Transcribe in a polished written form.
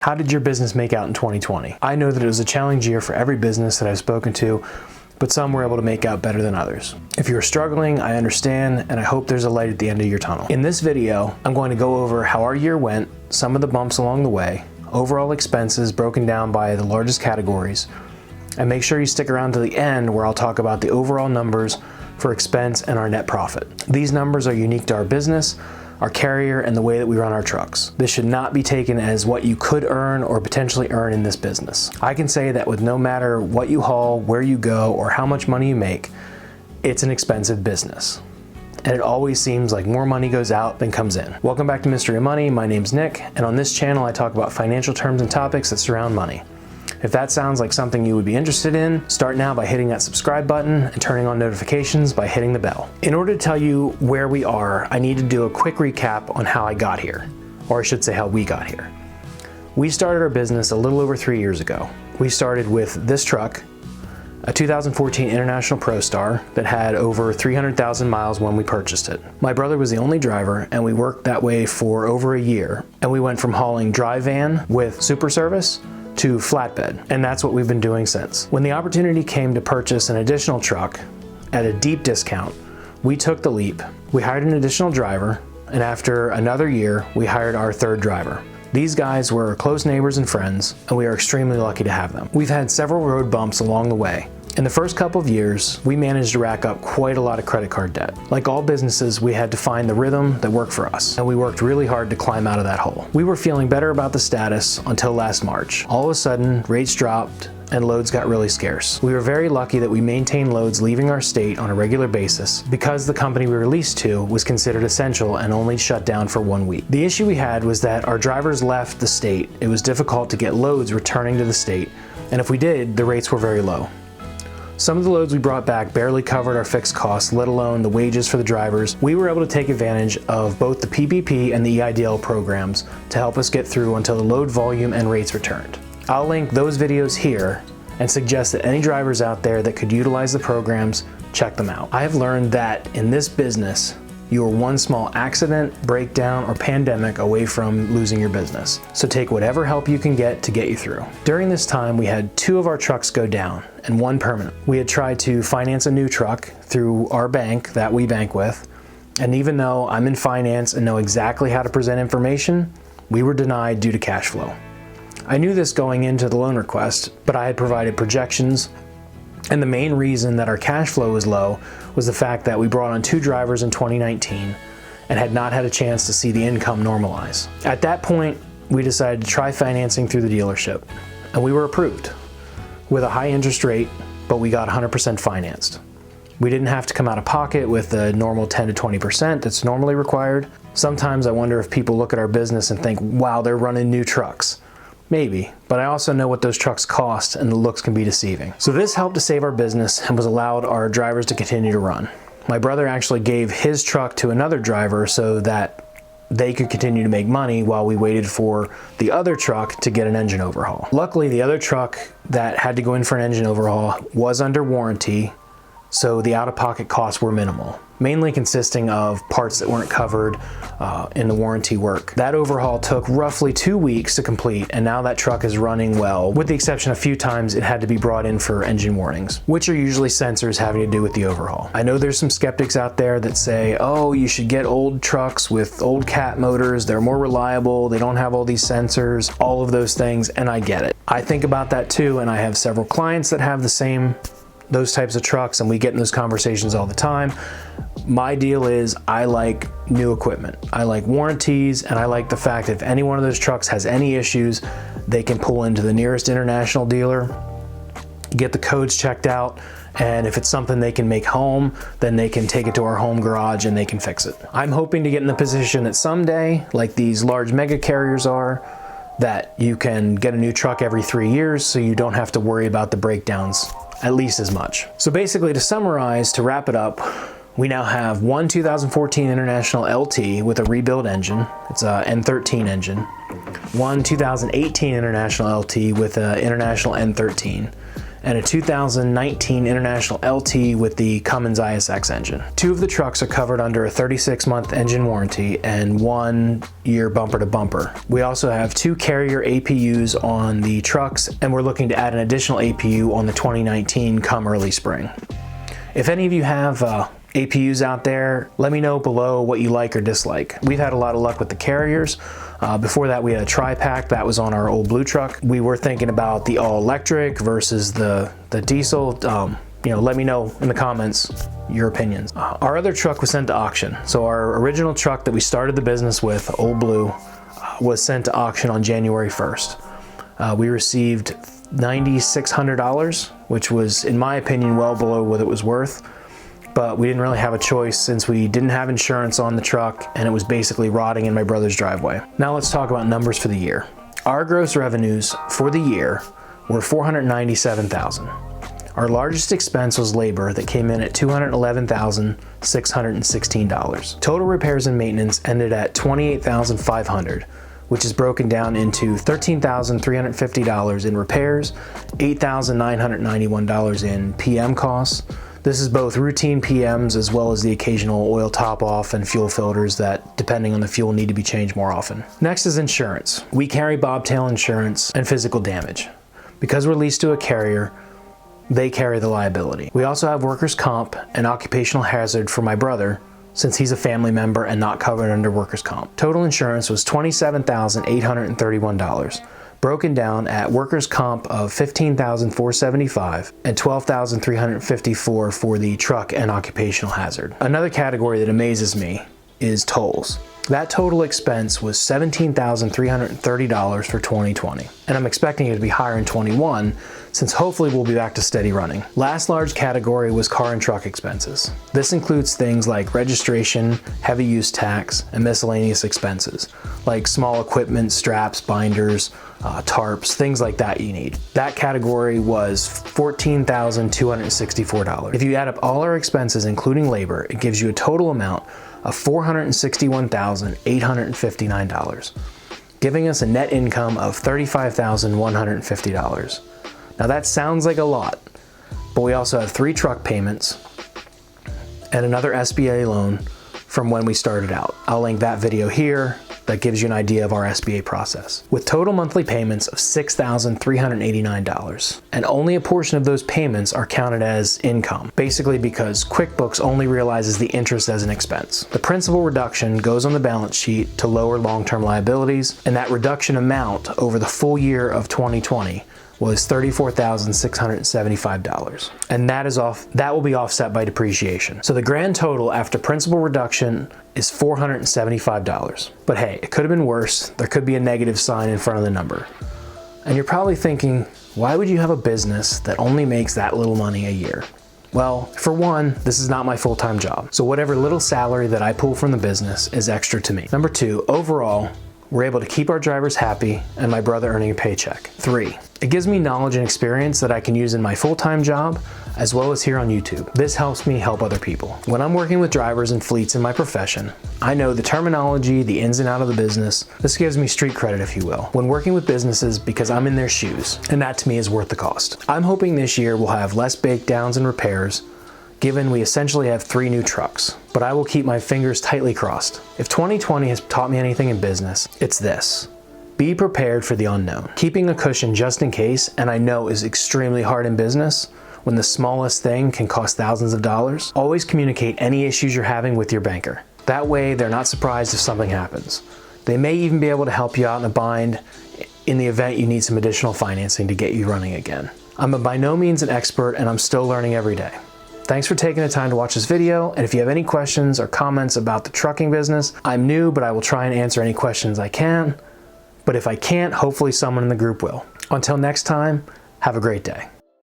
How did your business make out in 2020? I know that it was a challenging year for every business that I've spoken to, but some were able to make out better than others. If you're struggling, I understand, and I hope there's a light at the end of your tunnel. In this video, I'm going to go over how our year went, some of the bumps along the way, overall expenses broken down by the largest categories, and make sure you stick around to the end where I'll talk about the overall numbers for expense and our net profit. These numbers are unique to our business, our carrier, and the way that we run our trucks. This should not be taken as what you could earn or potentially earn in this business. I can say that with no matter what you haul, where you go, or how much money you make, it's an expensive business. And it always seems like more money goes out than comes in. Welcome back to Mystery of Money. My name's Nick, and on this channel I talk about financial terms and topics that surround money. If that sounds like something you would be interested in, start now by hitting that subscribe button and turning on notifications by hitting the bell. In order to tell you where we are, I need to do a quick recap on how I got here, or I should say how we got here. We started our business a little over 3 years ago. We started with this truck, a 2014 International Pro Star that had over 300,000 miles when we purchased it. My brother was the only driver, and we worked that way for over a year, and we went from hauling dry van with super service to flatbed, and that's what we've been doing since. When the opportunity came to purchase an additional truck at a deep discount, we took the leap. We hired an additional driver, and after another year, we hired our third driver. These guys were close neighbors and friends, and we are extremely lucky to have them. We've had several road bumps along the way. In the first couple of years, we managed to rack up quite a lot of credit card debt. Like all businesses, we had to find the rhythm that worked for us, and we worked really hard to climb out of that hole. We were feeling better about the status until last March. All of a sudden, rates dropped and loads got really scarce. We were very lucky that we maintained loads leaving our state on a regular basis because the company we were leased to was considered essential and only shut down for 1 week. The issue we had was that our drivers left the state. It was difficult to get loads returning to the state, and if we did, the rates were very low. Some of the loads we brought back barely covered our fixed costs, let alone the wages for the drivers. We were able to take advantage of both the PPP and the EIDL programs to help us get through until the load volume and rates returned. I'll link those videos here and suggest that any drivers out there that could utilize the programs, check them out. I have learned that in this business, you are one small accident, breakdown, or pandemic away from losing your business. So take whatever help you can get to get you through. During this time, we had 2 of our trucks go down and 1 permanent. We had tried to finance a new truck through our bank that we bank with, and even though I'm in finance and know exactly how to present information, we were denied due to cash flow. I knew this going into the loan request, but I had provided projections, and the main reason that our cash flow was low was the fact that we brought on 2 drivers in 2019 and had not had a chance to see the income normalize. At that point, we decided to try financing through the dealership, and we were approved with a high interest rate, but we got 100% financed. We didn't have to come out of pocket with the normal 10 to 20% that's normally required. Sometimes I wonder if people look at our business and think, wow, they're running new trucks. Maybe, but I also know what those trucks cost, and the looks can be deceiving. So this helped to save our business and was allowed our drivers to continue to run. My brother actually gave his truck to another driver so that they could continue to make money while we waited for the other truck to get an engine overhaul. Luckily, the other truck that had to go in for an engine overhaul was under warranty, so the out-of-pocket costs were minimal, mainly consisting of parts that weren't covered in the warranty work. That overhaul took roughly 2 weeks to complete, and now that truck is running well, with the exception of a few times it had to be brought in for engine warnings, which are usually sensors having to do with the overhaul. I know there's some skeptics out there that say, oh, you should get old trucks with old cat motors, they're more reliable, they don't have all these sensors, all of those things, and I get it. I think about that too, and I have several clients that have those types of trucks, and we get in those conversations all the time. My deal is I like new equipment. I like warranties, and I like the fact that if any one of those trucks has any issues, they can pull into the nearest international dealer, get the codes checked out, and if it's something they can make home, then they can take it to our home garage and they can fix it. I'm hoping to get in the position that someday, like these large mega carriers are, that you can get a new truck every 3 years so you don't have to worry about the breakdowns at least as much. So basically, to summarize, to wrap it up, we now have 1 2014 International LT with a rebuild engine. It's a N13 engine. 1 2018 International LT with an International N13. and a 2019 International LT with the Cummins ISX engine. 2 of the trucks are covered under a 36-month engine warranty and 1 year bumper to bumper. We also have 2 Carrier APUs on the trucks, and we're looking to add an additional APU on the 2019 come early spring. If any of you have APUs out there, let me know below what you like or dislike. We've had a lot of luck with the Carriers. Before that, we had a tri-pack that was on our old blue truck. We were thinking about the all-electric versus the diesel. Let me know in the comments your opinions. Our other truck was sent to auction. So our original truck that we started the business with, old blue, was sent to auction on January 1st. We received $9,600, which was, in my opinion, well below what it was worth. But we didn't really have a choice since we didn't have insurance on the truck and it was basically rotting in my brother's driveway. Now let's talk about numbers for the year. Our gross revenues for the year were $497,000. Our largest expense was labor that came in at $211,616. Total repairs and maintenance ended at $28,500, which is broken down into $13,350 in repairs, $8,991 in PM costs. This is both routine PMs as well as the occasional oil top off and fuel filters that, depending on the fuel, need to be changed more often. Next is insurance. We carry bobtail insurance and physical damage. Because we're leased to a carrier, they carry the liability. We also have workers' comp and occupational hazard for my brother, since he's a family member and not covered under workers' comp. Total insurance was $27,831. Broken down at workers' comp of $15,475 and $12,354 for the truck and occupational hazard. Another category that amazes me is tolls. That total expense was $17,330 for 2020, and I'm expecting it to be higher in 21 since hopefully we'll be back to steady running. Last large category was car and truck expenses. This includes things like registration, heavy use tax, and miscellaneous expenses, like small equipment, straps, binders, tarps, things like that you need. That category was $14,264. If you add up all our expenses, including labor, it gives you a total amount of $461,859, giving us a net income of $35,150. Now that sounds like a lot, but we also have 3 truck payments and another SBA loan from when we started out. I'll link that video here. That gives you an idea of our SBA process. With total monthly payments of $6,389, and only a portion of those payments are counted as income, basically because QuickBooks only realizes the interest as an expense. The principal reduction goes on the balance sheet to lower long-term liabilities, and that reduction amount over the full year of 2020 was $34,675. And that will be offset by depreciation. So the grand total after principal reduction is $475. But hey, it could have been worse. There could be a negative sign in front of the number. And you're probably thinking, why would you have a business that only makes that little money a year? Well, for one, this is not my full-time job. So whatever little salary that I pull from the business is extra to me. Number 2, overall, we're able to keep our drivers happy and my brother earning a paycheck. 3, it gives me knowledge and experience that I can use in my full-time job as well as here on YouTube. This helps me help other people. When I'm working with drivers and fleets in my profession, I know the terminology, the ins and out of the business. This gives me street credit, if you will, when working with businesses because I'm in their shoes, and that to me is worth the cost. I'm hoping this year we'll have less breakdowns and repairs, given we essentially have 3 new trucks, but I will keep my fingers tightly crossed. If 2020 has taught me anything in business, it's this. Be prepared for the unknown. Keeping a cushion just in case, and I know is extremely hard in business, when the smallest thing can cost thousands of dollars. Always communicate any issues you're having with your banker. That way they're not surprised if something happens. They may even be able to help you out in a bind in the event you need some additional financing to get you running again. I'm by no means an expert and I'm still learning every day. Thanks for taking the time to watch this video, and if you have any questions or comments about the trucking business, I'm new, but I will try and answer any questions I can. But if I can't, hopefully someone in the group will. Until next time, have a great day.